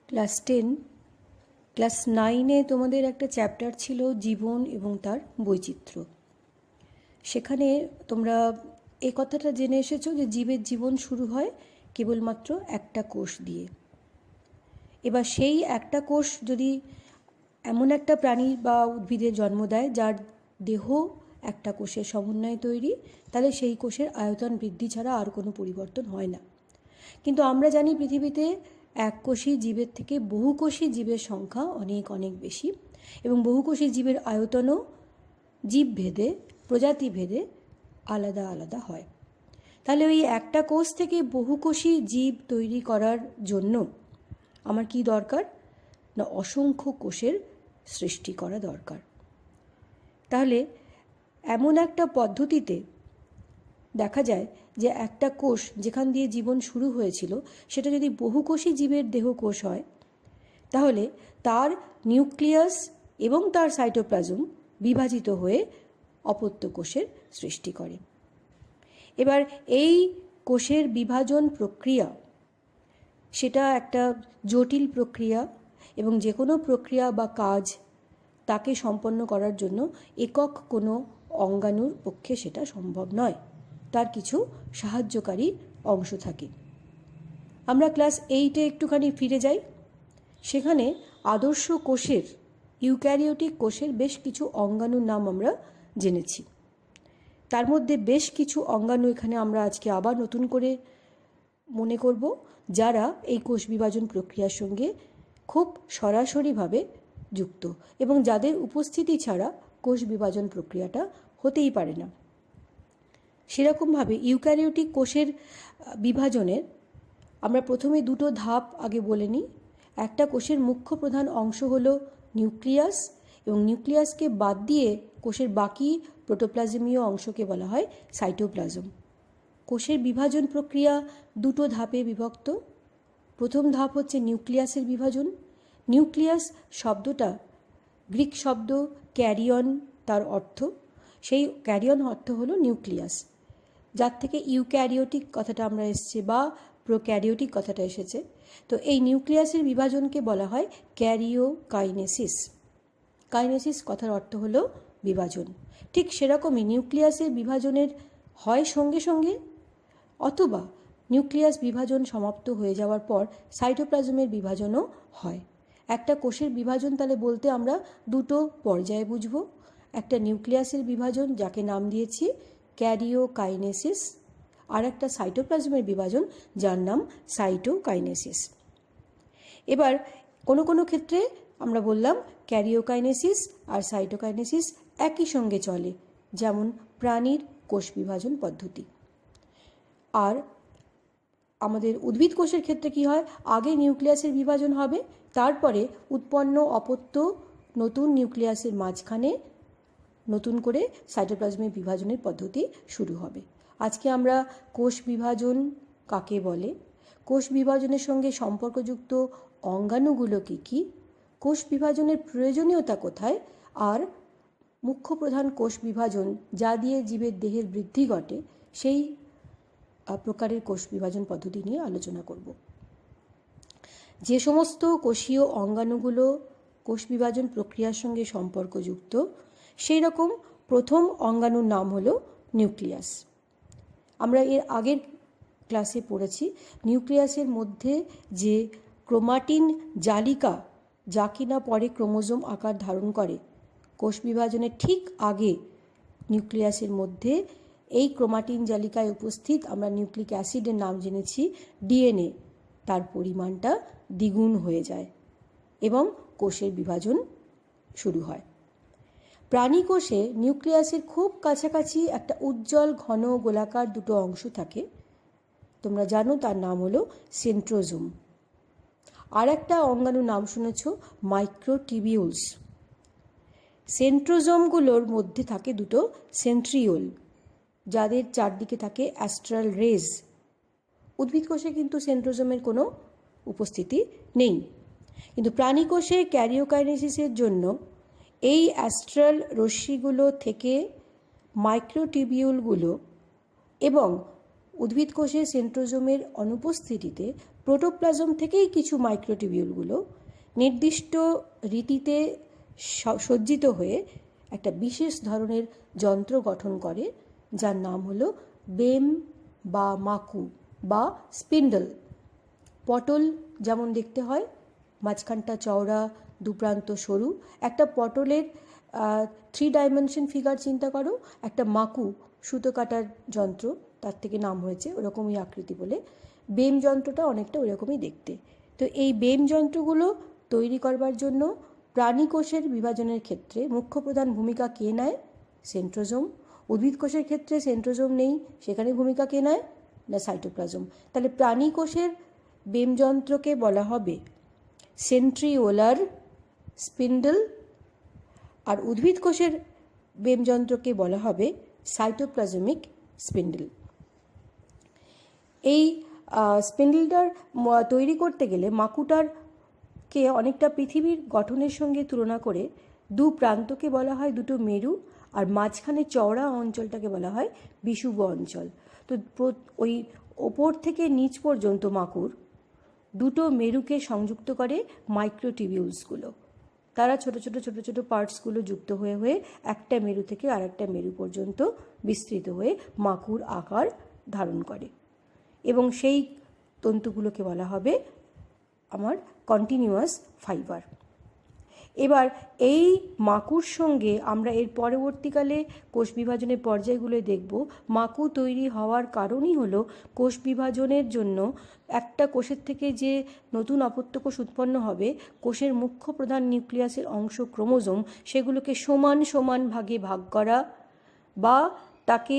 Class 10 class 9-এ তোমাদের একটা chapter ছিল জীবন এবং তার বৈচিত্র্য। সেখানে তোমরা এই কথাটা জেনে এসেছো যে জীবের জীবন শুরু হয় কেবলমাত্র একটা কোষ দিয়ে। এবার সেই একটা কোষ যদি এমন একটা প্রাণী বা উদ্ভিদের জন্ম দেয় যার দেহ একটা কোষের সমন্বয়ে তৈরি, তাহলে সেই কোষের আয়তন বৃদ্ধি ছাড়া আর কোনো পরিবর্তন হয় না। কিন্তু আমরা জানি পৃথিবীতে এককোষী জীবের থেকে বহুকোষী জীবের সংখ্যা অনেক অনেক বেশি, এবং বহুকোষী জীবের আয়তনও জীবভেদে প্রজাতিভেদে আলাদা আলাদা হয়। তাহলে ওই একটা কোষ থেকে বহুকোষী জীব তৈরি করার জন্য আমার কি দরকার না, অসংখ্য কোষের সৃষ্টি করা দরকার। তাহলে এমন একটা পদ্ধতিতে দেখা যায় যে একটা কোষ যেখান দিয়ে জীবন শুরু হয়েছিল সেটা যদি বহুকোষী জীবের দেহকোষ হয়, তাহলে তার নিউক্লিয়াস এবং তার সাইটোপ্লাজম বিভাজিত হয়ে অপত্য কোষের সৃষ্টি করে। এবার এই কোষের বিভাজন প্রক্রিয়া সেটা একটা জটিল প্রক্রিয়া, এবং যে কোনো প্রক্রিয়া বা কাজ তাকে সম্পন্ন করার জন্য একক কোনো অঙ্গাণুর পক্ষে সেটা সম্ভব নয়, তার কিছু সাহায্যকারী অংশ থাকে। আমরা ক্লাস 8-এ একটুখানি ফিরে যাই। সেখানে আদর্শ কোষের, ইউক্যারিওটিক কোষের বেশ কিছু অঙ্গাণুর নাম আমরা জেনেছি। তার মধ্যে বেশ কিছু অঙ্গাণু এখানে আমরা আজকে আবার নতুন করে মনে করব, যারা এই কোষ বিভাজন প্রক্রিয়ার সঙ্গে খুব সরাসরিভাবে যুক্ত এবং যাদের উপস্থিতি ছাড়া কোষ বিভাজন প্রক্রিয়াটা হতেই পারে না। সেরকমভাবে ইউক্যারিওটিক কোষের বিভাজনের আমরা প্রথমে দুটো ধাপ আগে বলে নিই। একটা কোষের মুখ্য প্রধান অংশ হলো নিউক্লিয়াস, এবং নিউক্লিয়াসকে বাদ দিয়ে কোষের বাকি প্রোটোপ্লাজমীয় অংশকে বলা হয় সাইটোপ্লাজম। কোষের বিভাজন প্রক্রিয়া দুটো ধাপে বিভক্ত। প্রথম ধাপ হচ্ছে নিউক্লিয়াসের বিভাজন। নিউক্লিয়াস শব্দটা গ্রিক শব্দ ক্যারিয়ন, তার অর্থ, সেই ক্যারিয়ন অর্থ হলো নিউক্লিয়াস, যার থেকে ইউক্যারিওটিক কথাটা আমরা এসেছে বা প্রোক্যারিওটিক কথাটা এসেছে। তো এই নিউক্লিয়াসের বিভাজনকে বলা হয় ক্যারিওকাইনেসিস। কাইনেসিস কথার অর্থ হলো বিভাজন। ঠিক সেরকমই নিউক্লিয়াসের বিভাজনের হয় সঙ্গে সঙ্গে, অথবা নিউক্লিয়াস বিভাজন সমাপ্ত হয়ে যাওয়ার পর সাইটোপ্লাজমের বিভাজনও হয়। একটা কোষের বিভাজন তাহলে বলতে আমরা দুটো পর্যায়ে বুঝব। একটা নিউক্লিয়াসের বিভাজন, যাকে নাম দিয়েছি ক্যারিওকাইনেসিস, আর একটা সাইটোপ্লাজমের বিভাজন যার নাম সাইটোকাইনেসিস। এবার কোনো কোনো ক্ষেত্রে আমরা বললাম ক্যারিওকাইনেসিস আর সাইটোকাইনেসিস একই সঙ্গে চলে, যেমন প্রাণীর কোষ বিভাজন পদ্ধতি। আর আমাদের উদ্ভিদ কোষের ক্ষেত্রে কি হয়, আগে নিউক্লিয়াসের বিভাজন হবে, তারপরে উৎপন্ন অপত্য নতুন নিউক্লিয়াসের মাঝখানে নতুন করে সাইটোপ্লাজমের বিভাজনের পদ্ধতি শুরু হবে। আজকে আমরা কোষ বিভাজন কাকে বলে, কোষ বিভাজনের সঙ্গে সম্পর্কযুক্ত অঙ্গাণুগুলো কী কী, কোষ বিভাজনের প্রয়োজনীয়তা কোথায়, আর মুখ্য প্রধান কোষ বিভাজন যা দিয়ে জীবের দেহের বৃদ্ধি ঘটে সেই প্রকারের কোষ বিভাজন পদ্ধতি নিয়ে আলোচনা করব। যে সমস্ত কোষীয় অঙ্গাণুগুলো কোষ বিভাজন প্রক্রিয়ার সঙ্গে সম্পর্কযুক্ত, সেই রকম প্রথম অঙ্গাণুর নাম হলো নিউক্লিয়াস। আমরা এর আগের ক্লাসে পড়েছি নিউক্লিয়াসের মধ্যে যে ক্রোমাটিন জালিকা, যা কিনা পরে ক্রোমোজোম আকার ধারণ করে, কোষ বিভাজনের ঠিক আগে নিউক্লিয়াসের মধ্যে এই ক্রোমাটিন জালিকায় উপস্থিত আমরা নিউক্লিক অ্যাসিডের নাম জেনেছি ডিএনএ, তার পরিমাণটা দ্বিগুণ হয়ে যায় এবং কোষের বিভাজন শুরু হয়। প্রাণী কোষে নিউক্লিয়াসের খুব কাছাকাছি একটা উজ্জ্বল ঘন গোলাকার দুটো অংশ থাকে, তোমরা জানো তার নাম হলো সেন্ট্রোজোম। আর একটা অঙ্গাণুর নাম শুনেছ মাইক্রোটিবিউলস। সেন্ট্রোজোমগুলোর মধ্যে থাকে দুটো সেন্ট্রিওল, যাদের চারদিকে থাকে অ্যাস্ট্রাল রেজ। উদ্ভিদ কোষে কিন্তু সেন্ট্রোজোমের কোনো উপস্থিতি নেই, কিন্তু প্রাণী কোষে ক্যারিওকাইনেসিসের জন্য এই অ্যাস্ট্রাল রশ্মিগুলো থেকে মাইক্রোটিবিউলগুলো এবং উদ্ভিদ কোষে সেন্ট্রোজোমের অনুপস্থিতিতে প্রোটোপ্লাজম থেকেই কিছু মাইক্রোটিবিউলগুলো নির্দিষ্ট রীতিতে সজ্জিত হয়ে একটা বিশেষ ধরনের যন্ত্র গঠন করে, যার নাম হলো বেম বা মাকু বা স্পিন্ডল। পটল যেমন দেখতে হয়, মাঝখানটা চওড়া, দুপ্রান্ত সরু। একটা পটলের 3 ডাইমেনশন ফিগার চিন্তা করো, একটা মাকু সুতো কাটার যন্ত্র, তার থেকে নাম হয়েছে ওরকমই আকৃতি বলে। বেম যন্ত্রটা অনেকটা ওরকমই দেখতে। তো এই বেম যন্ত্রগুলো তৈরি করবার জন্য প্রাণী কোষের বিভাজনের ক্ষেত্রে মুখ্য প্রধান ভূমিকা কে নেয়? সেন্ট্রোজোম। উদ্ভিদ কোষের ক্ষেত্রে সেন্ট্রোজোম নেই, সেখানে ভূমিকা কে নেয়? না সাইটোপ্লাজম। তাহলে প্রাণী কোষের বেম যন্ত্রকে বলা হবে সেন্ট্রিওলার স্পিন্ডল, আর উদ্ভিদ কোষের বেম যন্ত্রকে বলা হবে সাইটোপ্লাজমিক স্পিন্ডল। এই স্পিন্ডলটার তৈরি করতে গেলে মাকুটারকে অনেকটা পৃথিবীর গঠনের সঙ্গে তুলনা করে দু প্রান্তকে বলা হয় দুটো মেরু, আর মাঝখানে চওড়া অঞ্চলটাকে বলা হয় বিষুব অঞ্চল। তো ওই ওপর থেকে নিচ পর্যন্ত মাকুর দুটো মেরুকে সংযুক্ত করে মাইক্রোটিবিউলসগুলো। তারা ছোট ছোট ছোট ছোট পার্টসগুলো যুক্ত হয়ে হয়ে একটা মেরু থেকে আর একটা মেরু পর্যন্ত বিস্তৃত হয়ে মাকুর আকার ধারণ করে, এবং সেই তন্তুগুলোকে বলা হবে আমার কন্টিনিউয়াস ফাইবার। এবার এই মাকুর সঙ্গে আমরা এর পরবর্তীকালে কোষ বিভাজনের পর্যায়গুলো দেখব। মাকু তৈরি হওয়ার কারণই হলো কোষ বিভাজনের জন্য একটা কোষের থেকে যে নতুন অপত্য কোষ উৎপন্ন হবে, কোষের মুখ্য প্রধান নিউক্লিয়াসের অংশ ক্রোমোজোম, সেগুলোকে সমান সমান ভাগে ভাগ করা বা তাকে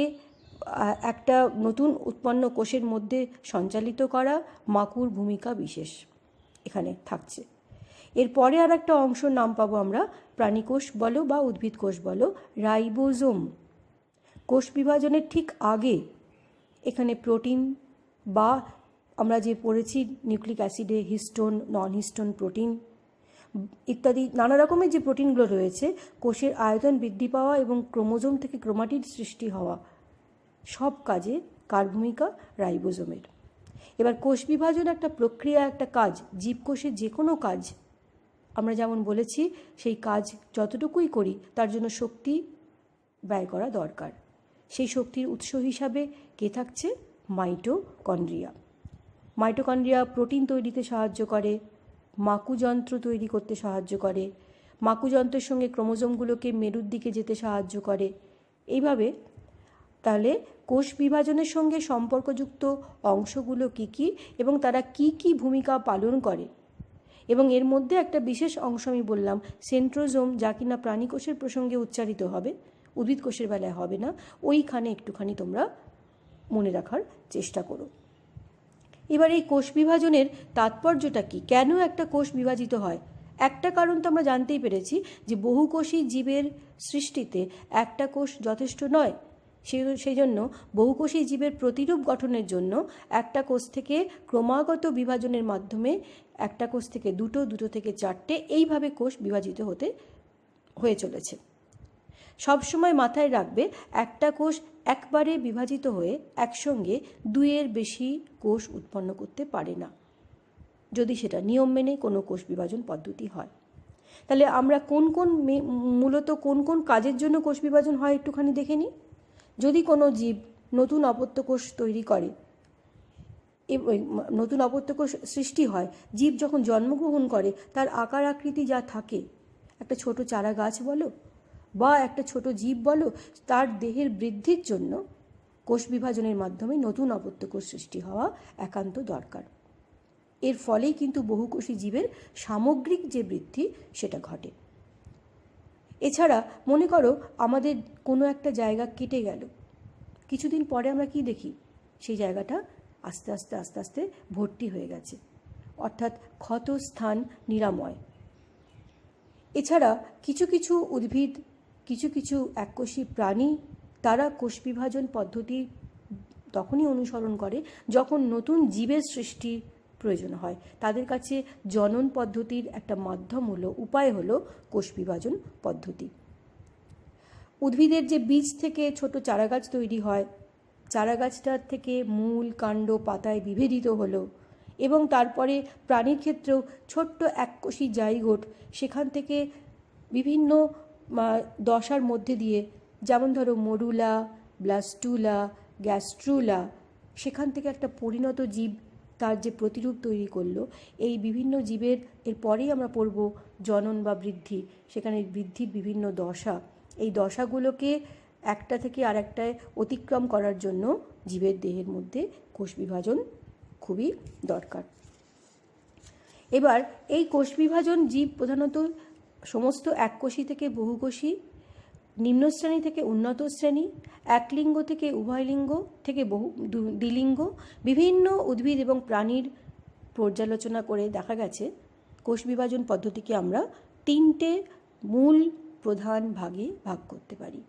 একটা নতুন উৎপন্ন কোষের মধ্যে সঞ্চালিত করা মাকুর ভূমিকা বিশেষ এখানে থাকছে। এরপরে আর একটা অংশের নাম পাবো আমরা, প্রাণীকোষ বলো বা উদ্ভিদ কোষ বলো, রাইবোজোম। কোষ বিভাজনের ঠিক আগে এখানে প্রোটিন বা আমরা যে পড়েছি নিউক্লিক অ্যাসিডে হিস্টোন, নন হিস্টোন প্রোটিন ইত্যাদি নানা রকমের যে প্রোটিনগুলো রয়েছে, কোষের আয়তন বৃদ্ধি পাওয়া এবং ক্রোমোজোম থেকে ক্রোমাটিড সৃষ্টি হওয়া, সব কাজে কার ভূমিকা? রাইবোজোমের। এবার কোষ বিভাজন একটা প্রক্রিয়া, একটা কাজ। জীবকোষের যে কোনো কাজ আমরা যেমন বলেছি, সেই কাজ যতটুকুই করি তার জন্য শক্তি ব্যয় করা দরকার। সেই শক্তির উৎস হিসাবে কে থাকছে? মাইটোকন্ড্রিয়া। মাইটোকন্ড্রিয়া প্রোটিন তৈরিতে সাহায্য করে, মাকুযন্ত্র তৈরি করতে সাহায্য করে, মাকুযন্ত্রের সঙ্গে ক্রোমোজোমগুলোকে মেরুর দিকে যেতে সাহায্য করে। এইভাবে তাহলে কোষ বিভাজনের সঙ্গে সম্পর্কযুক্ত অংশগুলো কী কী এবং তারা কী কী ভূমিকা পালন করে, এবং এর মধ্যে একটা বিশেষ অংশ আমি বললাম সেন্ট্রোজোম, যা কিনা প্রাণী কোষের প্রসঙ্গে উচ্চারিত হবে, উদ্ভিদ কোষের বেলায় হবে না। ওইখানে একটুখানি তোমরা মনে রাখার চেষ্টা করো। এবার এই কোষ বিভাজনের তাৎপর্যটা কি? কেন একটা কোষ বিভাজিত হয়? একটা কারণ তো আমরা জানতেই পেরেছি যে বহুকোষী জীবের সৃষ্টিতে একটা কোষ যথেষ্ট নয়। সেই জন্য বহুকোষী জীবের প্রতিরূপ গঠনের জন্য একটা কোষ থেকে ক্রমাগত বিভাজনের মাধ্যমে একটা কোষ থেকে দুটো, দুটো থেকে চারটে, এইভাবে কোষ বিভাজিত হয়ে চলেছে। সবসময় মাথায় রাখবে, একটা কোষ একবারে বিভাজিত হয়ে একসঙ্গে দুইয়ের বেশি কোষ উৎপন্ন করতে পারে না, যদি সেটা নিয়ম মেনে কোনো কোষ বিভাজন পদ্ধতি হয়। তাহলে আমরা মূলত কোন কোন কাজের জন্য কোষ বিভাজন হয় একটুখানি দেখে নিই। যদি কোনো জীব নতুন অপত্য কোষ তৈরি করে, নতুন অপত্য কোষ সৃষ্টি হয়, জীব যখন জন্মগ্রহণ করে তার আকার আকৃতি যা থাকে, একটা ছোট চারা গাছ বলো বা একটা ছোট জীব বলো, তার দেহের বৃদ্ধির জন্য কোষ বিভাজনের মাধ্যমে নতুন অপত্য কোষ সৃষ্টি হওয়া একান্ত দরকার। এর ফলেই কিন্তু বহুকোষী জীবের সামগ্রিক যে বৃদ্ধি সেটা ঘটে। এছাড়া মনে করো আমাদের কোনো একটা জায়গা কেটে গেল, কিছুদিন পরে আমরা কি দেখি? সেই জায়গাটা আস্তে আস্তে আস্তে আস্তে ভর্তি হয়ে গেছে, অর্থাৎ ক্ষত স্থান নিরাময়। এছাড়া কিছু কিছু উদ্ভিদ, কিছু কিছু এককোষী প্রাণী, তারা কোষ বিভাজন পদ্ধতি তখনই অনুসরণ করে যখন নতুন জীবের সৃষ্টির প্রয়োজন হয়। তাদের কাছে জনন পদ্ধতির একটা মাধ্যম উপায় হলো কোষ বিভাজন পদ্ধতি। উদ্ভিদের যে বীজ থেকে ছোট চারাগাছ তৈরি হয়, চারাগাছটার থেকে মূল, কাণ্ড, পাতায় বিভেদিত হলো এবং তারপরে প্রাণীর ক্ষেত্রেও ছোট্ট এককোষী জাইগোট সেখান থেকে বিভিন্ন দশার মধ্যে দিয়ে, যেমন ধরো মরুলা, ব্লাস্টুলা, গ্যাস্ট্রুলা, সেখান থেকে একটা পরিণত জীব তার যে প্রতিরূপ তৈরি করলো, এই বিভিন্ন জীবের এরপরেই আমরা পড়ব জনন বা বৃদ্ধি। সেখানে বৃদ্ধির বিভিন্ন দশা, এই দশাগুলোকে একটা থেকে আরেকটায় অতিক্রম করার জন্য জীবের দেহের মধ্যে কোষ বিভাজন খুবই দরকার। এবার এই কোষ বিভাজন জীব প্রধানত সমস্ত এককোষী থেকে বহুকোষী, নিম্ন শ্রেণী থেকে উন্নত শ্রেণী, একলিঙ্গ থেকে উভয় লিঙ্গ থেকে দ্বিলিঙ্গ, বিভিন্ন উদ্ভিদ এবং প্রাণীর পর্যালোচনা করে দেখা গেছে কোষ বিভাজন পদ্ধতিকে আমরা তিনটে মূল প্রধান ভাগে ভাগ করতে পারি।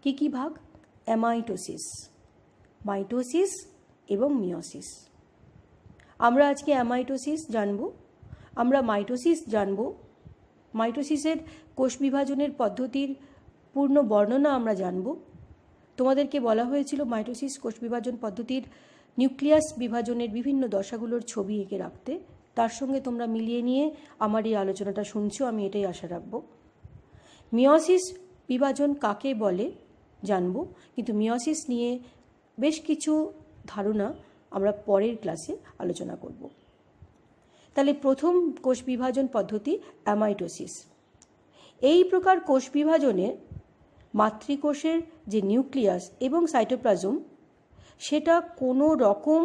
কি কি ভাগ? অ্যামাইটোসিস, মাইটোসিস এবং মিয়োসিস। আমরা আজকে অ্যামাইটোসিস জানব, আমরা মাইটোসিস জানব। মাইটোসিসের কোষ বিভাজনের পদ্ধতির পূর্ণ বর্ণনা আমরা জানব। তোমাদেরকে বলা হয়েছিল মাইটোসিস কোষ বিভাজন পদ্ধতির নিউক্লিয়াস বিভাজনের বিভিন্ন দশাগুলোর ছবি এঁকে রাখতে। তার সঙ্গে তোমরা মিলিয়ে নিয়ে আমার এই আলোচনাটা শুনছো, আমি এটাই আশা রাখব। মিয়োসিস বিভাজন কাকে বলে জানব, কিন্তু মিয়োসিস নিয়ে বেশ কিছু ধারণা আমরা পরের ক্লাসে আলোচনা করব। তাহলে প্রথম কোষ বিভাজন পদ্ধতি অ্যামাইটোসিস। এই প্রকার কোষ বিভাজনে মাতৃকোষের যে নিউক্লিয়াস এবং সাইটোপ্লাজম, সেটা কোনো রকম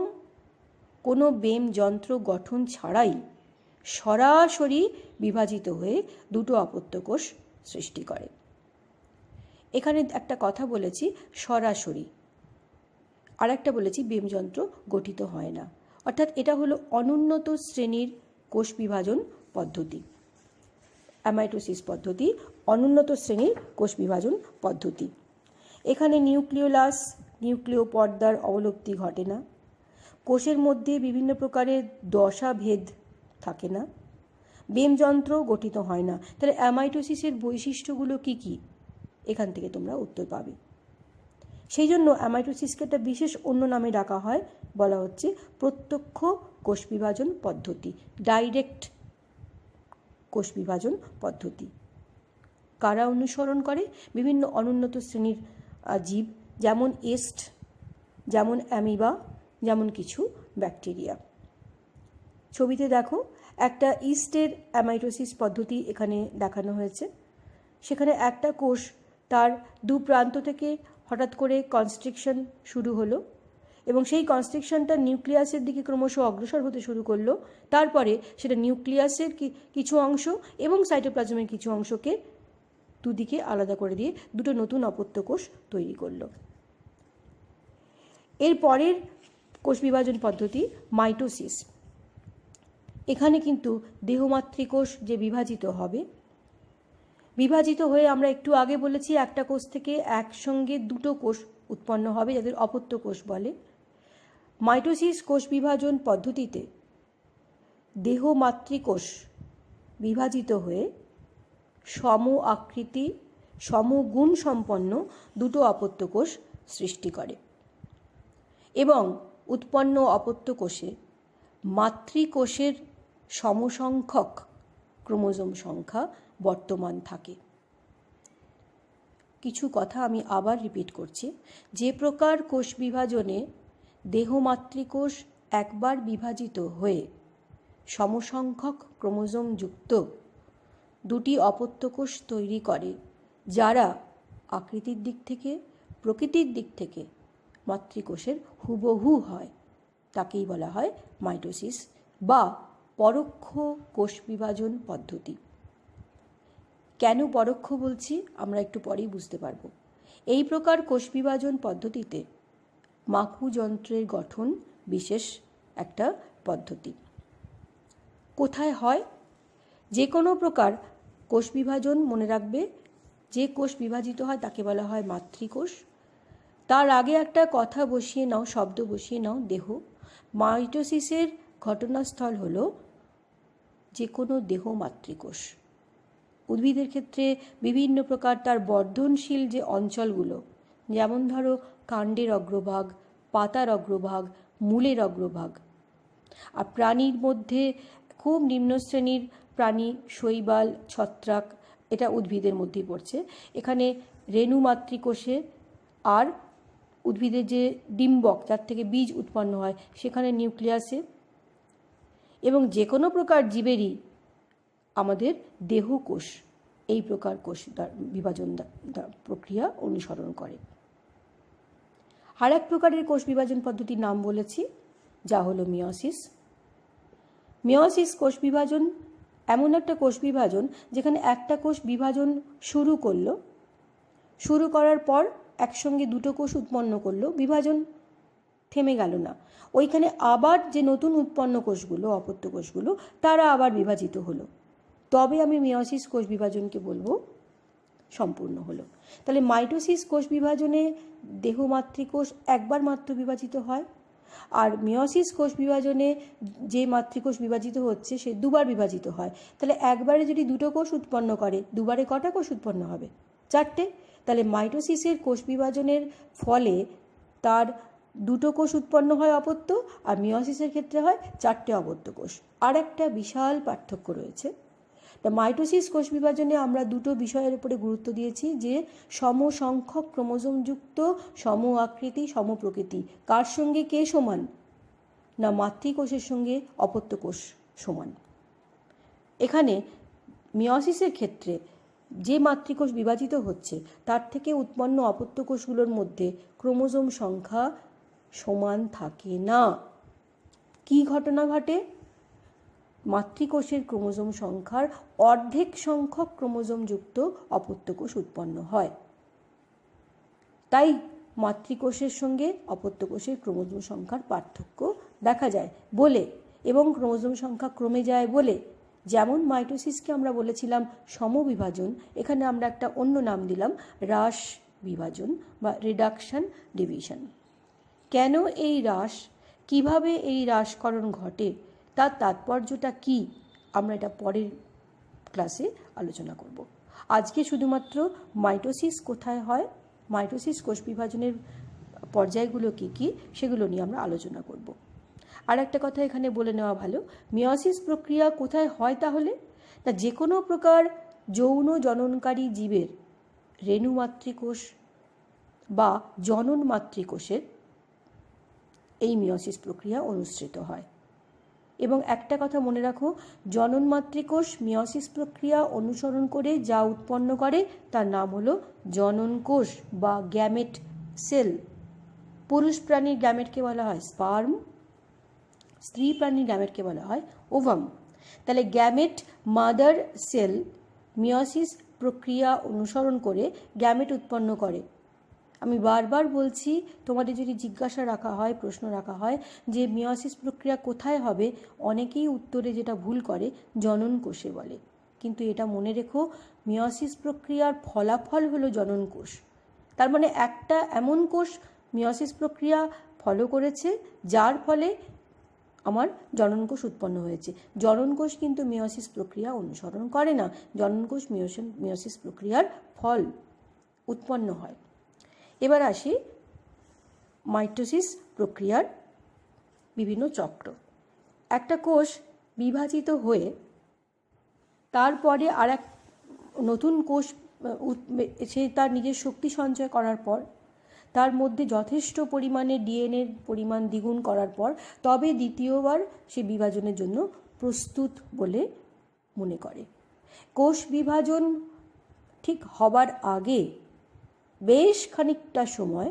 কোনো বেম যন্ত্র গঠন ছাড়াই সরাসরি বিভাজিত হয়ে দুটো অপত্য কোষ সৃষ্টি করে। এখানে একটা কথা বলেছি সরাসরি, আর একটা বলেছি বেমযন্ত্র গঠিত হয় না, অর্থাৎ এটা হলো অনুন্নত শ্রেণীর কোষ বিভাজন পদ্ধতি। অ্যামাইটোসিস পদ্ধতি অনুন্নত শ্রেণীর কোষ বিভাজন পদ্ধতি। এখানে নিউক্লিওলাস, নিউক্লিয় পর্দার অবলুপ্তি ঘটে না, কোষের মধ্যে বিভিন্ন প্রকারের দশা ভেদ থাকে না, বেমযন্ত্র গঠিত হয় না। তাহলে অ্যামাইটোসিসের বৈশিষ্ট্যগুলো কি কি, এখান থেকে তোমরা উত্তর পাবে। সেই জন্য অ্যামাইটোসিসকে একটা বিশেষ অন্য নামে ডাকা হয়, বলা হচ্ছে প্রত্যক্ষ কোষ বিভাজন পদ্ধতি, ডাইরেক্ট কোষ বিভাজন পদ্ধতি। কারা অনুসরণ করে? বিভিন্ন অনুন্নত শ্রেণীর জীব, যেমন ইস্ট, যেমন অ্যামিবা, যেমন কিছু ব্যাকটেরিয়া। ছবিতে দেখো একটা ইস্টের অ্যামাইটোসিস পদ্ধতি এখানে দেখানো হয়েছে। সেখানে একটা কোষ তার দু প্রান্ত থেকে হঠাৎ করে কনস্ট্রিকশন শুরু হলো এবং সেই কনস্ট্রিকশনটা নিউক্লিয়াসের দিকে ক্রমশ অগ্রসর হতে শুরু করলো। তারপরে সেটা নিউক্লিয়াসের কিছু অংশ এবং সাইটোপ্লাজমের কিছু অংশকে দুদিকে আলাদা করে দিয়ে দুটো নতুন অপত্য কোষ তৈরি করলো। এর পরের কোষ বিভাজন পদ্ধতি মাইটোসিস। এখানে কিন্তু দেহমাতৃকোষ যে বিভাজিত হবে, বিভাজিত হয়ে আমরা একটু আগে বলেছি একটা কোষ থেকে একসঙ্গে দুটো কোষ উৎপন্ন হবে, যাদের অপত্য কোষ বলে। মাইটোসিস কোষ বিভাজন পদ্ধতিতে দেহমাতৃকোষ বিভাজিত হয়ে সম আকৃতি, সমগুণ সম্পন্ন দুটো অপত্য কোষ সৃষ্টি করে এবং উৎপন্ন অপত্য কোষে মাতৃকোষের সমসংখ্যক ক্রোমোজোম সংখ্যা বর্তমান থাকে। কিছু কথা আমি আবার রিপিট করছি। যে প্রকার কোষ বিভাজনে দেহমাতৃকোষ একবার বিভাজিত হয়ে সমসংখ্যক ক্রোমোজোম যুক্ত দুটি অপত্য কোষ তৈরি করে, যারা আকৃতির দিক থেকে, প্রকৃতির দিক থেকে মাতৃকোষের হুবহু হয়, তাকেই বলা হয় মাইটোসিস বা পরোক্ষ কোষ বিভাজন পদ্ধতি। কেন পরোক্ষ বলছি আমরা একটু পরেই বুঝতে পারব। এই প্রকার কোষ বিভাজন পদ্ধতিতে মাকু যন্ত্রের গঠন বিশেষ একটা পদ্ধতি। কোথায় হয়? যে কোনো প্রকার কোষ বিভাজন, মনে রাখবে, যে কোষ বিভাজিত হয় তাকে বলা হয় মাতৃকোষ। তার আগে একটা কথা বসিয়ে নাও, শব্দ বসিয়ে নাও, দেহ। মাইটোসিসের ঘটনাস্থল হলো যে কোনো দেহ মাতৃকোষ। উদ্ভিদের ক্ষেত্রে বিভিন্ন প্রকার তার বর্ধনশীল যে অঞ্চলগুলো, যেমন ধরো কাণ্ডের অগ্রভাগ, পাতার অগ্রভাগ, মূলের অগ্রভাগ। আর প্রাণীর মধ্যে খুব নিম্ন শ্রেণীর প্রাণী শৈবাল, ছত্রাক, এটা উদ্ভিদের মধ্যেই পড়ছে। এখানে রেণু মাতৃকোষে আর উদ্ভিদের যে ডিম্বক, যার থেকে বীজ উৎপন্ন হয়, সেখানে নিউক্লিয়াসে, এবং যে কোনো প্রকার জীবেরই আমাদের দেহকোষ এই প্রকার কোষ বিভাজন প্রক্রিয়া অনুসরণ করে। আর এক প্রকারের কোষ বিভাজন পদ্ধতির নাম বলেছি, যা হলো মিয়োসিস। মিয়োসিস কোষ বিভাজন এমন একটা কোষ বিভাজন যেখানে একটা কোষ বিভাজন শুরু করার পর একসঙ্গে দুটো কোষ উৎপন্ন করলো, বিভাজন থেমে গেল না, ওইখানে আবার যে নতুন উৎপন্ন কোষগুলো, অপত্য কোষগুলো, তারা আবার বিভাজিত হলো, তবে আমি মিয়োসিস কোষ বিভাজনকে বলবো সম্পূর্ণ হলো। তাহলে মাইটোসিস কোষ বিভাজনে দেহ মাতৃকোষ একবার মাত্র বিভাজিত হয়, আর মিয়োসিস কোষ বিভাজনে যে মাতৃকোষ বিভাজিত হচ্ছে সে দুবার বিভাজিত হয়। তাহলে একবারে যদি দুটো কোষ উৎপন্ন করে, দুবারে কটা কোষ উৎপন্ন হবে? 4টে। তাহলে মাইটোসিসের কোষ বিভাজনের ফলে তার দুটো কোষ উৎপন্ন হয় অপত্য, আর মিয়োসিসের ক্ষেত্রে হয় 4টে অপত্য কোষ। আর একটা বিশাল পার্থক্য রয়েছে। তা মাইটোসিস কোষ বিভাজনে আমরা দুটো বিষয়ের উপরে গুরুত্ব দিয়েছি, যে সমসংখ্যক ক্রোমোজোমযুক্ত, সম আকৃতি, সম প্রকৃতি। কার সঙ্গে কে সমান? না মাতৃকোষের সঙ্গে অপত্য কোষ সমান। এখানে মিয়োসিসের ক্ষেত্রে যে মাতৃকোষ বিভাজিত হচ্ছে তার থেকে উৎপন্ন অপত্য কোষগুলোর মধ্যে ক্রোমোজোম সংখ্যা সমান থাকে না। কি ঘটনা ঘটে? মাতৃকোষের ক্রোমোজোম সংখ্যার অর্ধেক সংখ্যক ক্রোমোজোমযুক্ত অপত্য কোষ উৎপন্ন হয়। তাই মাতৃকোষের সঙ্গে অপত্য কোষের ক্রোমোজোম সংখ্যার পার্থক্য দেখা যায় বলে, এবং ক্রোমোজোম সংখ্যা কমে যায় বলে। যেমন মাইটোসিসকে আমরা বলেছিলাম সমবিভাজন, এখানে আমরা একটা অন্য নাম দিলাম হ্রাস বিভাজন বা রিডাকশন ডিভিশন। কেন এই হ্রাস, কিভাবে এই হ্রাসকরণ ঘটে, তার তাৎপর্যটা কি, আমরা এটা পরের ক্লাসে আলোচনা করব। আজকে শুধুমাত্র মাইটোসিস কোথায় হয়, মাইটোসিস কোষ বিভাজনের পর্যায়গুলো কি কি, সেগুলো নিয়ে আমরা আলোচনা করব। আর একটা কথা এখানে বলে নেওয়া ভালো, মিয়োসিস প্রক্রিয়া কোথায় হয় তাহলে? না, যে কোনো প্রকার যৌন জননকারী জীবের রেণু মাতৃকোষ বা জনন মাতৃকোষের এই মিয়োসিস প্রক্রিয়া অনুসৃত হয়। এবং একটা কথা মনে রাখো, জনন মাতৃকোষ মিয়োসিস প্রক্রিয়া অনুসরণ করে যা উৎপন্ন করে তার নাম হলো জনন কোষ বা গ্যামেট সেল। পুরুষ প্রাণীর গ্যামেটকে বলা হয় স্পার্ম, স্ত্রী প্রাণীর গ্যামেটকে বলা হয় ওভাম। তাহলে গ্যামেট মাদার সেল মিয়োসিস প্রক্রিয়া অনুসরণ করে গ্যামেট উৎপন্ন করে। আমি বারবার বলছি, তোমাদের যদি জিজ্ঞাসা রাখা হয়, প্রশ্ন রাখা হয় যে মিয়োসিস প্রক্রিয়া কোথায় হবে, অনেকেই উত্তরে যেটা ভুল করে জনন কোষে বলে। কিন্তু এটা মনে রেখো, মিয়োসিস প্রক্রিয়ার ফলাফল হলো জনন কোষ। তার মানে একটা এমন কোষ মিয়োসিস প্রক্রিয়া ফলো করেছে যার ফলে আমার জনন কোষ উৎপন্ন হয়েছে। জনন কোষ কিন্তু মিয়োসিস প্রক্রিয়া অনুসরণ করে না, জনন কোষ মিয়োসিস প্রক্রিয়ার ফল উৎপন্ন হয়। এবার আসি মাইটোসিস প্রক্রিয়ার বিভিন্ন চক্র। একটা কোষ বিভাজিত হয়ে তারপরে আর এক নতুন কোষ সে তার নিজের শক্তি সঞ্চয় করার পর, তার মধ্যে যথেষ্ট পরিমাণে ডিএনএর পরিমাণ দ্বিগুণ করার পর তবে দ্বিতীয়বার সে বিভাজনের জন্য প্রস্তুত বলে মনে করে। কোষ বিভাজন ঠিক হবার আগে বেশ খানিকটা সময়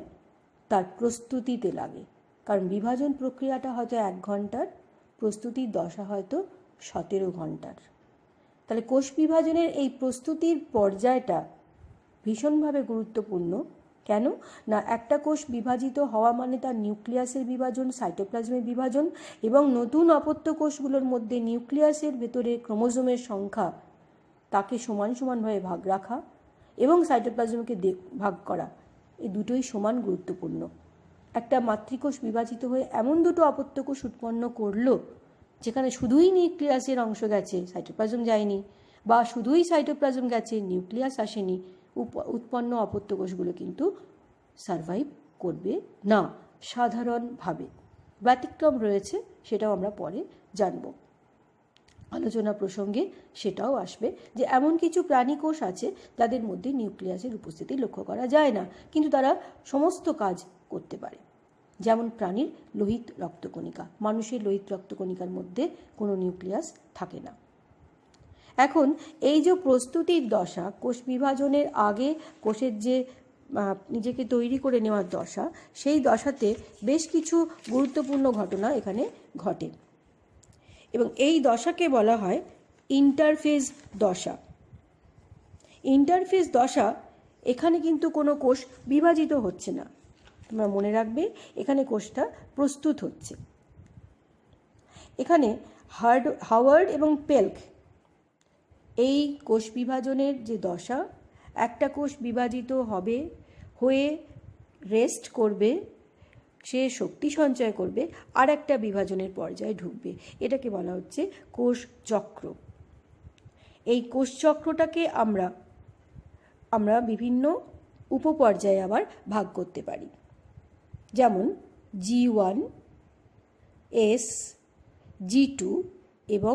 তার প্রস্তুতিতে লাগে, কারণ বিভাজন প্রক্রিয়াটা হয়তো 1 ঘন্টার, প্রস্তুতির দশা হয়তো 17 ঘন্টার। তাহলে কোষ বিভাজনের এই প্রস্তুতির পর্যায়টা ভীষণভাবে গুরুত্বপূর্ণ। কেন না, একটা কোষ বিভাজিত হওয়া মানে তার নিউক্লিয়াসের বিভাজন, সাইটোপ্লাজমের বিভাজন, এবং নতুন অপত্য কোষগুলোর মধ্যে নিউক্লিয়াসের ভেতরে ক্রোমোজোমের সংখ্যা তাকে সমান সমানভাবে ভাগ রাখা এবং সাইটোপ্লাজমকে ভাগ করা, এই দুটোই সমান গুরুত্বপূর্ণ। একটা মাতৃকোষ বিভাজিত হয়ে এমন দুটো অপত্য কোষ উৎপন্ন করলো যেখানে শুধুই নিউক্লিয়াসের অংশ গেছে, সাইটোপ্লাজম যায়নি, বা শুধুই সাইটোপ্লাজম গেছে, নিউক্লিয়াস আসেনি, উৎপন্ন অপত্য কোষগুলো কিন্তু সারভাইভ করবে না সাধারণভাবে। ব্যতিক্রম রয়েছে, সেটাও আমরা পরে জানব। আলোচনা প্রসঙ্গে সেটাও আসবে যে এমন কিছু প্রাণী কোষ আছে যাদের মধ্যে নিউক্লিয়াসের উপস্থিতি লক্ষ্য করা যায় না, কিন্তু তারা সমস্ত কাজ করতে পারে। যেমন প্রাণীর লোহিত রক্তকণিকা, মানুষের লোহিত রক্তকণিকার মধ্যে কোনো নিউক্লিয়াস থাকে না। এখন এই যে প্রস্তুতির দশা, কোষ বিভাজনের আগে কোষের যে নিজেকে তৈরি করে নেওয়ার দশা, সেই দশাতে বেশ কিছু গুরুত্বপূর্ণ ঘটনা এখানে ঘটে এবং এই দশাকে বলা হয় ইন্টারফেজ দশা। ইন্টারফেজ দশা, এখানে কিন্তু কোনো কোষ বিভাজিত হচ্ছে না, তোমরা মনে রাখবে, এখানে কোষটা প্রস্তুত হচ্ছে। এখানে হাওয়ার্ড এবং পেল্ক এই কোষ বিভাজনের যে দশা, একটা কোষ বিভাজিত হবে, হয়ে রেস্ট করবে, সে শক্তি সঞ্চয় করবে, আর একটা বিভাজনের পর্যায়ে ঢুকবে, এটাকে বলা হচ্ছে কোষ চক্র। এই কোষ চক্রটাকে আমরা বিভিন্ন উপপর্যায়ে আবার ভাগ করতে পারি, যেমন G1, S, G2 এবং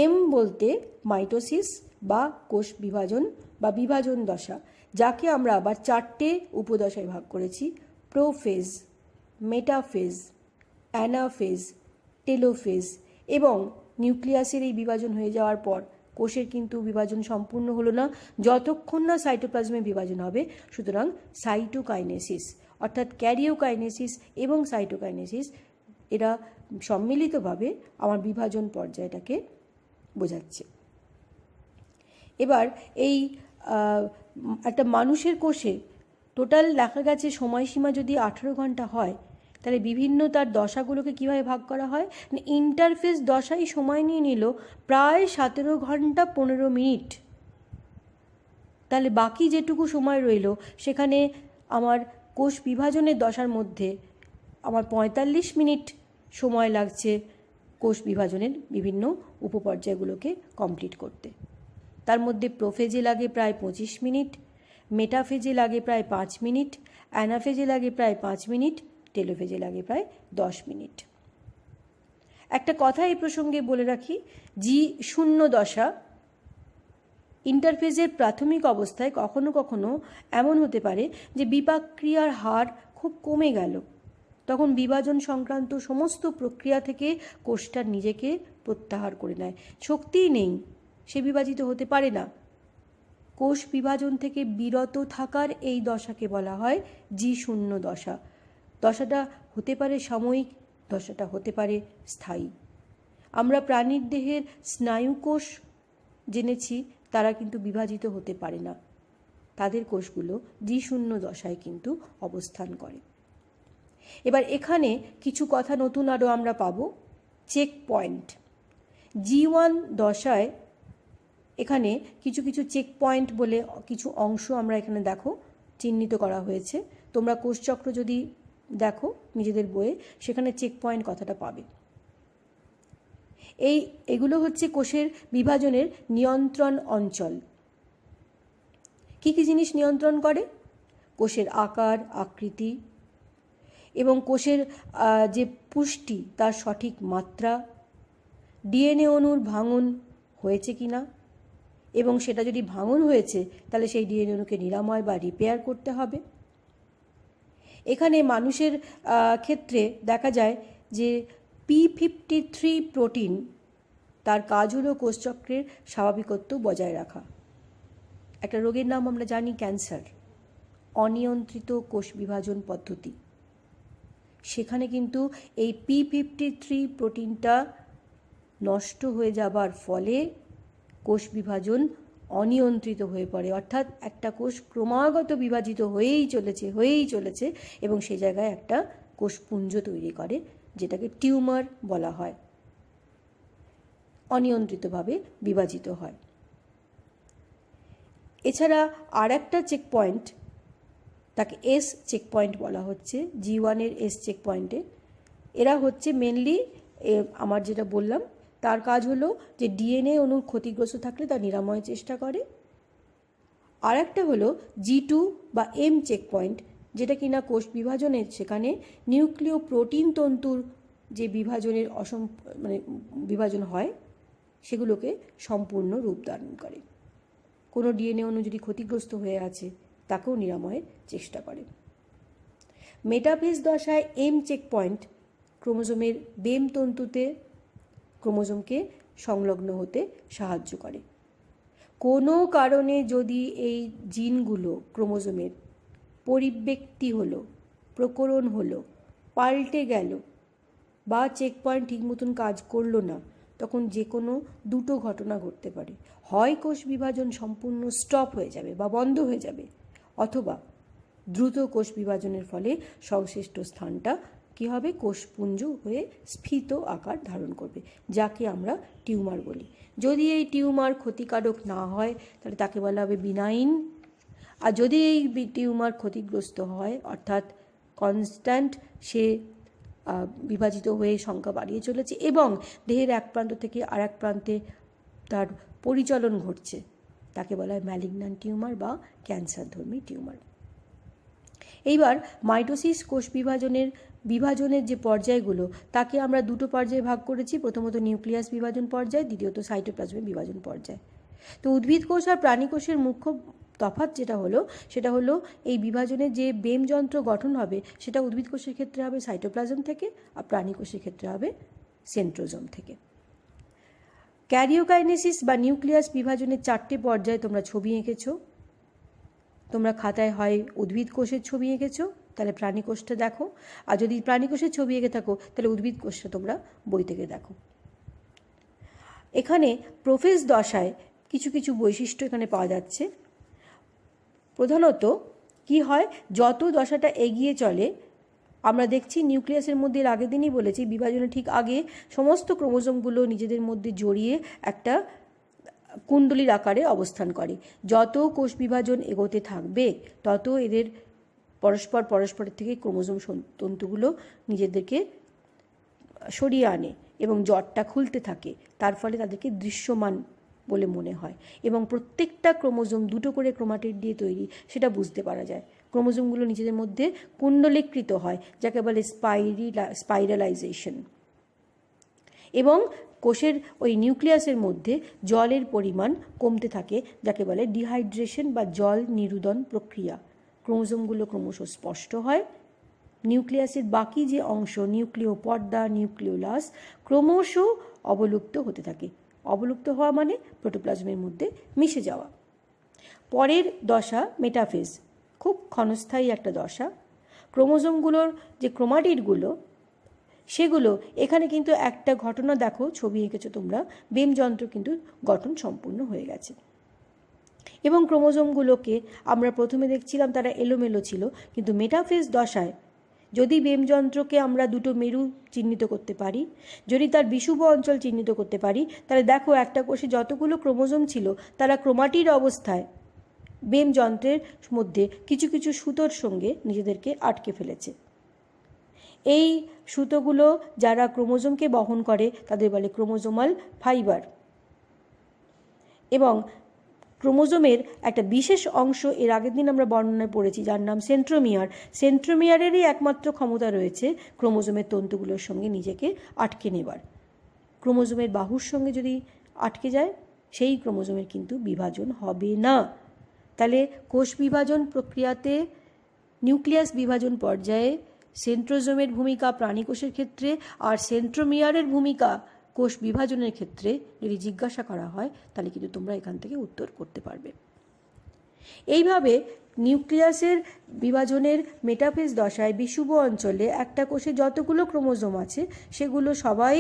M বলতে মাইটোসিস বা কোষ বিভাজন বা বিভাজন দশা, যাকে আমরা আবার 4টে উপদশায় ভাগ করেছি: প্রোফেজ, মেটাফেজ, অ্যানাফেজ, টেলোফেজ। এবং নিউক্লিয়াসের এই বিভাজন হয়ে যাওয়ার পর কোষের কিন্তু বিভাজন সম্পূর্ণ হলো না যতক্ষণ না সাইটোপ্লাজমে বিভাজন হবে। সুতরাং সাইটোকাইনেসিস, অর্থাৎ ক্যারিওকাইনেসিস এবং সাইটোকাইনেসিস, এরা সম্মিলিতভাবে আমার বিভাজন পর্যায়টাকে বোঝাচ্ছে। এবার এই একটা মানুষের কোষে টোটাল দেখা গেছে সময়সীমা যদি 18 ঘন্টা হয়, তাহলে বিভিন্ন তার দশাগুলোকে কীভাবে ভাগ করা হয়, ইন্টারফেস দশাই সময় নিয়ে নিল প্রায় 17 ঘন্টা 15 মিনিট। তাহলে বাকি যেটুকু সময় রইল সেখানে আমার কোষ বিভাজনের দশার মধ্যে আমার 45 মিনিট সময় লাগছে কোষ বিভাজনের বিভিন্ন উপপর্যায়গুলোকে কমপ্লিট করতে। তার মধ্যে প্রোফেজে লাগে প্রায় 25 মিনিট, মেটাফেজে লাগে প্রায় 5 মিনিট, অ্যানাফেজে লাগে প্রায় 5 মিনিট, টেলোফেজে লাগে প্রায় 10 মিনিট। একটা কথা এই প্রসঙ্গে বলে রাখি, G0 দশা ইন্টারফেজের প্রাথমিক অবস্থায় কখনো কখনো এমন হতে পারে যে বিপাক ক্রিয়ার হার খুব কমে গেল, তখন বিভাজন সংক্রান্ত সমস্ত প্রক্রিয়া থেকে কোষটা নিজেকে প্রত্যাহার করে নেয়, শক্তিই নেই, সে বিভাজিত হতে পারে না। কোষ বিভাজন থেকে বিরত থাকার এই দশাকে বলা হয় G0 দশা। দশাটা হতে পারে সাময়িক, দশাটা হতে পারে স্থায়ী। আমরা প্রাণীর দেহের স্নায়ুকোষ জেনেছি, তারা কিন্তু বিভাজিত হতে পারে না, তাদের কোষগুলো G0 দশায় কিন্তু অবস্থান করে। এবার এখানে কিছু কথা নতুন আরও আমরা পাবো। চেক পয়েন্ট, G1 দশায় এখানে কিছু কিছু চেক পয়েন্ট বলে কিছু অংশ আমরা এখানে দেখো চিহ্নিত করা হয়েছে। তোমরা কোষচক্র যদি দেখো নিজেদের বইয়ে, সেখানে চেক পয়েন্ট কথাটা পাবে। এগুলো হচ্ছে কোষের বিভাজনের নিয়ন্ত্রণ অঞ্চল। কী কী জিনিস নিয়ন্ত্রণ করে? কোষের আকার, আকৃতি এবং কোষের যে পুষ্টি, তার সঠিক মাত্রা, ডিএনএ অণুর ভাঙন হয়েছে কি না, এবং সেটা যদি ভাঙন হয়েছে তাহলে সেই ডিএনএ অণুকে নিরাময় বা রিপেয়ার করতে হবে। এখানে মানুষের ক্ষেত্রে দেখা যায় যে P53 প্রোটিন, তার কাজ হলো কোষচক্রের স্বাভাবিকত্ব বজায় রাখা। একটা রোগের নাম আমরা জানি ক্যান্সার, অনিয়ন্ত্রিত কোষ বিভাজন পদ্ধতি। সেখানে কিন্তু এই P53 প্রোটিনটা নষ্ট হয়ে যাবার ফলে কোষ বিভাজন অনিয়ন্ত্রিত হয়ে পড়ে, অর্থাৎ একটা কোষ ক্রমাগত বিভাজিত হয়েই চলেছে এবং সে জায়গায় একটা কোষপুঞ্জ তৈরি করে, যেটাকে টিউমার বলা হয়, অনিয়ন্ত্রিতভাবে বিভাজিত হয়। এছাড়া আর একটা চেক পয়েন্ট, তাকে S চেক পয়েন্ট বলা হচ্ছে, G1 এর S চেক পয়েন্টে এরা হচ্ছে মেনলি আমার যেটা বললাম, তার কাজ হলো যে ডিএনএ অণুর ক্ষতিগ্রস্ত থাকলে তা নিরাময়ের চেষ্টা করে, আর একটা হলো G2 বা M চেক পয়েন্ট, যেটা কিনা কোষ বিভাজনের সেখানে নিউক্লিয় প্রোটিন তন্তুর যে বিভাজনের বিভাজন হয় সেগুলোকে সম্পূর্ণ রূপ ধারণ করে। কোনো ডিএনএ অণু যদি ক্ষতিগ্রস্ত হয়ে আছে তাকেও নিরাময়ের চেষ্টা করে। মেটাফেজ দশায় এম চেক পয়েন্ট ক্রোমোজোমের বেম তন্তুতে ক্রোমোজোমকে সংলগ্ন হতে সাহায্য করে। কোনো কারণে যদি এই জিনগুলো ক্রোমোজোমের পরিব্যক্তি হলো, প্রকরণ হলো, পাল্টে গেল বা চেক পয়েন্ট ঠিক মতন কাজ করলো না, তখন যে কোনো দুটো ঘটনা ঘটতে পারে। হয় কোষ বিভাজন সম্পূর্ণ স্টপ হয়ে যাবে বা বন্ধ হয়ে যাবে, অথবা দ্রুত কোষ বিভাজনের ফলে সংশ্লিষ্ট স্থানটা কী হবে, কোষপুঞ্জ হয়ে স্ফীত আকার ধারণ করবে, যাকে আমরা টিউমার বলি। যদি এই টিউমার ক্ষতিকারক না হয় তাহলে তাকে বলা হবে বিনাইন। আর যদি এই টিউমার ক্ষতিগ্রস্ত হয়, অর্থাৎ কনস্ট্যান্ট সে বিভাজিত হয়ে সংখ্যা বাড়িয়ে চলেছে এবং দেহের এক প্রান্ত থেকে আর এক প্রান্তে তার পরিচলন ঘটছে, তাকে বলা হয় ম্যালিগন্যান্ট টিউমার বা ক্যান্সারধর্মী টিউমার। এইবার মাইটোসিস কোষ বিভাজনের যে পর্যায়গুলো, তাকে আমরা দুটো পর্যায়ে ভাগ করেছি। প্রথমত নিউক্লিয়াস বিভাজন পর্যায়, দ্বিতীয়ত সাইটোপ্লাজমের বিভাজন পর্যায়। তো উদ্ভিদ কোষ আর প্রাণী কোষের মুখ্য তফাৎ সেটা হলো এই বিভাজনের যে বেম যন্ত্র গঠন হবে সেটা উদ্ভিদ কোষের ক্ষেত্রে হবে সাইটোপ্লাজম থেকে, আর প্রাণী কোষের ক্ষেত্রে হবে সেন্ট্রোজোম থেকে। ক্যারিওকাইনেসিস বা নিউক্লিয়াস বিভাজনের 4টে পর্যায়ে তোমরা ছবি এঁকেছো। তোমরা খাতায় হয় উদ্ভিদ কোষের ছবি এঁকেছো, তাহলে প্রাণী কোষটা দেখো, আর যদি প্রাণী কোষের ছবি এঁকে থাকো তাহলে উদ্ভিদ কোষটা তোমরা বই থেকে দেখো। এখানে প্রোফেজ দশায় কিছু কিছু বৈশিষ্ট্য এখানে পাওয়া যাচ্ছে। প্রধানত কি হয়, যত দশাটা এগিয়ে চলে, আমরা দেখছি নিউক্লিয়াসের মধ্যে এর আগের দিনই বলেছি বিভাজনের ঠিক আগে সমস্ত ক্রোমোজোমগুলো নিজেদের মধ্যে জড়িয়ে একটা কুণ্ডলীর আকারে অবস্থান করে। যত কোষ বিভাজন এগোতে থাকবে তত এদের পরস্পরের থেকে ক্রোমোজোম তন্তুগুলো নিজেদেরকে সরিয়ে আনে এবং জটটা খুলতে থাকে। তার ফলে তাদেরকে দৃশ্যমান বলে মনে হয় এবং প্রত্যেকটা ক্রোমোজোম দুটো করে ক্রোমাটিড দিয়ে তৈরি, সেটা বুঝতে পারা যায়। ক্রোমোজোমগুলো নিজেদের মধ্যে কুণ্ডলীকৃত হয়, যাকে বলে স্পাইরালাইজেশন। এবং কোষের ওই নিউক্লিয়াসের মধ্যে জলের পরিমাণ কমতে থাকে, যাকে বলে ডিহাইড্রেশন বা জল নিরুদন প্রক্রিয়া। ক্রোমোজোমগুলো ক্রমশ স্পষ্ট হয়। নিউক্লিয়াসের বাকি যে অংশ, নিউক্লিয় পর্দা, নিউক্লিওলাস, ক্রমশ অবলুপ্ত হতে থাকে। অবলুপ্ত হওয়া মানে প্রোটোপ্লাজমের মধ্যে মিশে যাওয়া। পরের দশা মেটাফেজ, খুব ক্ষণস্থায়ী একটা দশা। ক্রোমোজোমগুলোর যে ক্রোমাটিডগুলো সেগুলো, এখানে কিন্তু একটা ঘটনা দেখো, ছবি এঁকেছো তোমরা, বেম যন্ত্র কিন্তু গঠন সম্পূর্ণ হয়ে গেছে। এবং ক্রোমোজোমগুলোকে আমরা প্রথমে দেখছিলাম তারা এলোমেলো ছিল, কিন্তু মেটাফেজ দশায় যদি বেম যন্ত্রকে আমরা দুটো মেরু চিহ্নিত করতে পারি, যদি তার বিষুব অঞ্চল চিহ্নিত করতে পারি, তাহলে দেখো একটা কোষে যতগুলো ক্রোমোজোম ছিল তারা ক্রোমাটিড অবস্থায় বেম যন্ত্রের মধ্যে কিছু কিছু সুতোর সঙ্গে নিজেদেরকে আটকে ফেলেছে। এই সুতোগুলো যারা ক্রোমোজোমকে বহন করে তাদের বলে ক্রোমোজোমাল ফাইবার। এবং ক্রোমোজোমের একটা বিশেষ অংশ এর আগের দিন আমরা বর্ণনায় পড়েছি, যার নাম সেন্ট্রোমিয়ার। সেন্ট্রোমিয়ারেরই একমাত্র ক্ষমতা রয়েছে ক্রোমোজোমের তন্তুগুলোর সঙ্গে নিজেকে আটকে নেবার। ক্রোমোজোমের বাহুর সঙ্গে যদি আটকে যায়, সেই ক্রোমোজোমের কিন্তু বিভাজন হবে না। তাহলে কোষ বিভাজন প্রক্রিয়াতে নিউক্লিয়াস বিভাজন পর্যায়ে সেন্ট্রোজোমের ভূমিকা প্রাণী কোষের ক্ষেত্রে, আর সেন্ট্রোমিয়ারের ভূমিকা কোষ বিভাজনের ক্ষেত্রে যদি জিজ্ঞাসা করা হয় তাহলে কিন্তু তোমরা এখান থেকে উত্তর করতে পারবে। এইভাবে নিউক্লিয়াসের বিভাজনের মেটাফেজ দশায় বিষুব অঞ্চলে একটা কোষে যতগুলো ক্রোমোজোম আছে সেগুলো সবাই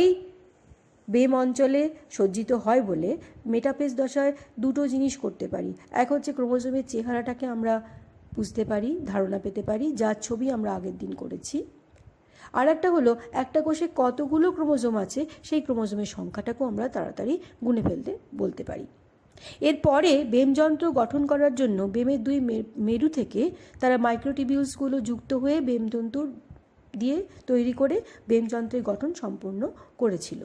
বেম অঞ্চলে সজ্জিত হয় বলে মেটাফেজ দশায় দুটো জিনিস করতে পারি। এক হচ্ছে ক্রোমোজোমের চেহারাটাকে আমরা বুঝতে পারি, ধারণা পেতে পারি, যার ছবি আমরা আগের দিন করেছি। আর একটা হলো একটা কোষে কতগুলো ক্রোমোজোম আছে সেই ক্রোমোজোমের সংখ্যাটাকেও আমরা তাড়াতাড়ি গুনে ফেলতে বলতে পারি। এরপরে বেমযন্ত্র গঠন করার জন্য বেমের দুই মেরু থেকে তারা মাইক্রোটিবিউলসগুলো যুক্ত হয়ে বেমতন্তু দিয়ে তৈরি করে বেমযন্ত্রের গঠন সম্পূর্ণ করেছিল।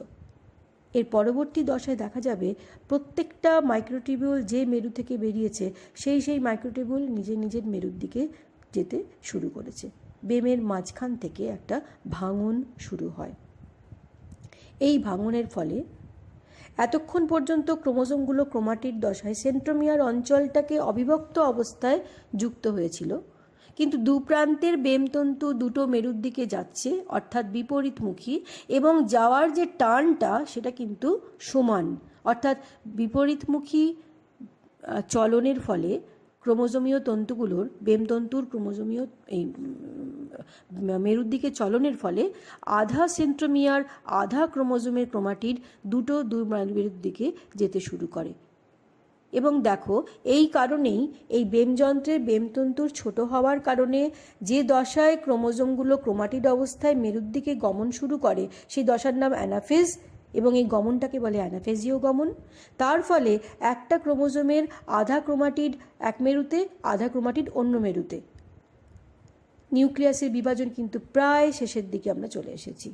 এর পরবর্তী দশায় দেখা যাবে প্রত্যেকটা মাইক্রোটিবিউল যে মেরু থেকে বেরিয়েছে সেই মাইক্রোটিবিউল নিজের মেরুর দিকে যেতে শুরু করেছে। বেমের মাঝখান থেকে একটা ভাঙন শুরু হয়। এই ভাঙনের ফলে এতক্ষণ পর্যন্ত ক্রোমোজোমগুলো ক্রোমাটিড দশায় সেন্ট্রোমিয়ার অঞ্চলটাকে অবিভক্ত অবস্থায় যুক্ত হয়েছিল, কিন্তু দুপ্রান্তের বেমতন্তু দুটো মেরুর দিকে যাচ্ছে, অর্থাৎ বিপরীতমুখী, এবং যাওয়ার যে টানটা সেটা কিন্তু সমান, অর্থাৎ বিপরীতমুখী চলনের ফলে ক্রোমোজোমীয় তন্তুগুলোর বেমতন্তুর ক্রোমোজোমীয় এই মেরুর দিকে চলনের ফলে আধা সেন্ট্রোমিয়ার আধা ক্রোমোজোমের ক্রোমাটিড দুই মেরুর দিকে যেতে শুরু করে। এবং দেখো, এই কারণেই এই বেমযন্ত্রের বেমতন্তুর ছোট হওয়ার কারণে যে দশায় ক্রোমোজোমগুলো ক্রোমাটিড অবস্থায় মেরুর দিকে গমন শুরু করে সেই দশার নাম অ্যানাফেজ, এবং এই গমনটাকে বলে অ্যানাফেজীয় গমন। তার ফলে একটা ক্রোমোজোমের আধা ক্রোমাটিড এক মেরুতে, আধা ক্রোমাটিড অন্য মেরুতে। নিউক্লিয়াসের বিভাজন কিন্তু প্রায় শেষের দিকে আমরা চলে এসেছি।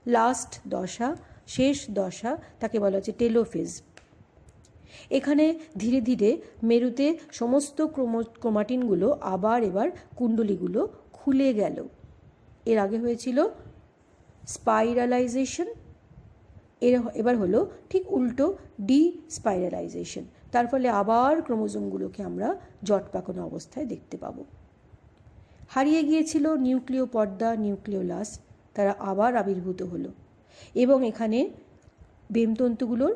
লাস্ট দশা, শেষ দশা, তাকে বলা হচ্ছে টেলোফেজ। এখানে ধীরে ধীরে মেরুতে সমস্ত ক্রোমাটিনগুলো এবার কুণ্ডলীগুলো খুলে গেল। এর আগে হয়েছিল স্পাইরালাইজেশন, এবার হলো ঠিক উল্টো ডিস্পাইরালাইজেশন। তার ফলে আবার ক্রোমোজোমগুলোকে আমরা জট পাকানো অবস্থায় দেখতে পাবো। হারিয়ে গিয়েছিল নিউক্লিয় পর্দা, নিউক্লিওলাস, তারা আবার আবির্ভূত হলো এবং এখানে বেমতন্তুগুলোর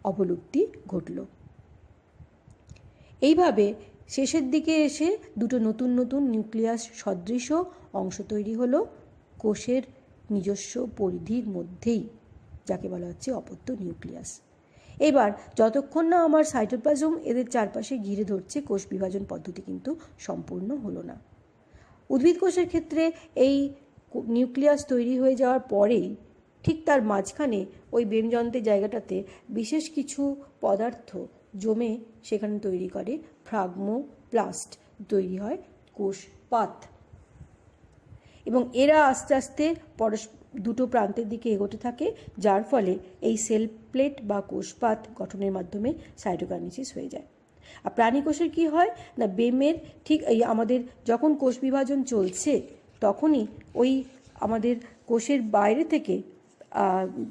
অবলুপ্তি ঘটল। এইভাবে শেষের দিকে এসে দুটো নতুন নতুন নিউক্লিয়াস সদৃশ অংশ তৈরি হলো কোষের নিজস্ব পরিধির মধ্যেই, যাকে বলা হচ্ছে অপত্য নিউক্লিয়াস। এবার যতক্ষণ না আমার সাইটোপ্লাজম এদের চারপাশে ঘিরে ধরছে, কোষ বিভাজন পদ্ধতি কিন্তু সম্পূর্ণ হলো না। উদ্ভিদ কোষের ক্ষেত্রে এই নিউক্লিয়াস তৈরি হয়ে যাওয়ার পরেই ঠিক তার মাঝখানে ওই বেমযন্ত্রের জায়গাটাতে বিশেষ কিছু পদার্থ জমে সেখানে তৈরি করে ফ্রাগমোপ্লাস্ট, তৈরি হয় কোষপাত। এবং এরা আস্তে আস্তে দুটো প্রান্তের দিকে এগোতে থাকে, যার ফলে এই সেল প্লেট বা কোষপাত গঠনের মাধ্যমে সাইটোকাইনেসিস হয়ে যায়। আর প্রাণী কোষের কী হয় না, বেমের ঠিক এই আমাদের যখন কোষ বিভাজন চলছে তখনই ওই আমাদের কোষের বাইরে থেকে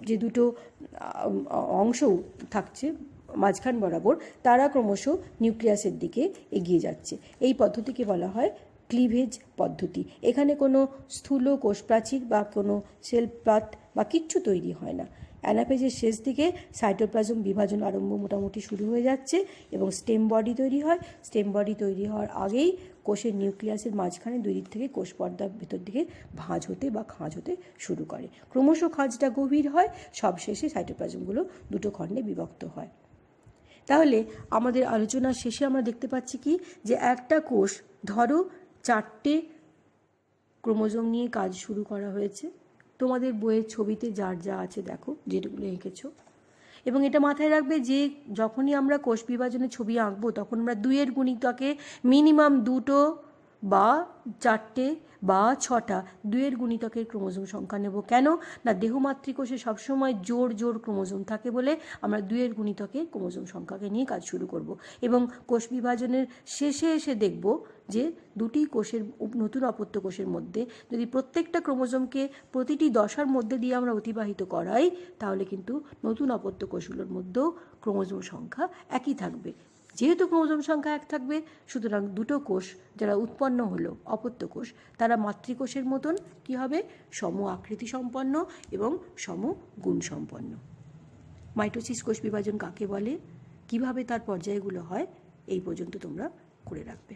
যে দুটো অংশ থাকছে মাঝখান বরাবর, তারা ক্রমশ নিউক্লিয়াসের দিকে এগিয়ে যাচ্ছে। এই পদ্ধতিকে বলা হয় ক্লিভেজ পদ্ধতি। এখানে কোনো স্থূল কোষপ্রাচীর বা কোনো সেলপাত বা কিচ্ছু তৈরি হয় না। অ্যানাফেজের শেষ দিকে সাইটোপ্লাজম বিভাজন আরম্ভ মোটামুটি শুরু হয়ে যাচ্ছে এবং স্টেম বডি তৈরি হয়। স্টেম বডি তৈরি হওয়ার আগেই কোষের নিউক্লিয়াসের মাঝখানে দুই দিক থেকে কোষ পর্দার ভেতর দিকে ভাঁজ হতে বা খাঁজ হতে শুরু করে। ক্রমশ খাঁজটা গভীর হয়, সবশেষে সাইটোপ্লাজমগুলো দুটো খণ্ডে বিভক্ত হয়। তাহলে আমাদের আলোচনার শেষে আমরা দেখতে পাচ্ছি কি, যে একটা কোষ, ধরো 4টে ক্রোমোজোম নিয়ে কাজ শুরু করা হয়েছে। তোমাদের বইয়ের ছবিতে যার যা আছে দেখো, যেগুলো এঁকেছ। এবং এটা মাথায় রাখবে যে যখনই আমরা কোষ বিভাজনের ছবি আঁকবো তখন আমরা 2-এর গুণিতকে মিনিমাম 2টো বা 4টে বা 6টা 2-এর গুণিতকের ক্রোমোজোম সংখ্যা নেব। কেন না, দেহমাতৃকোষে সবসময় জোর ক্রোমোজোম থাকে বলে আমরা 2-এর গুণিতকে ক্রোমোজোম সংখ্যাকে নিয়ে কাজ শুরু করব। এবং কোষ বিভাজনের শেষে এসে দেখব যে দুটি কোষের, নতুন অপত্য কোষের মধ্যে যদি প্রত্যেকটা ক্রোমোজোমকে প্রতিটি দশার মধ্যে দিয়ে আমরা অতিবাহিত করাই, তাহলে কিন্তু নতুন অপত্য কোষগুলোর মধ্যেও ক্রোমোজোম সংখ্যা একই থাকবে। যেহেতু ক্রোমোজোম সংখ্যা এক থাকবে, সুতরাং দুটো কোষ যারা উৎপন্ন হলো অপত্য কোষ, তারা মাতৃকোষের মতন কি হবে, সম আকৃতি সম্পন্ন এবং সম গুণ সম্পন্ন। মাইটোসিস কোষ বিভাজন কাকে বলে, কিভাবে তার পর্যায়গুলো হয়, এই পর্যন্ত তোমরা করে রাখবে।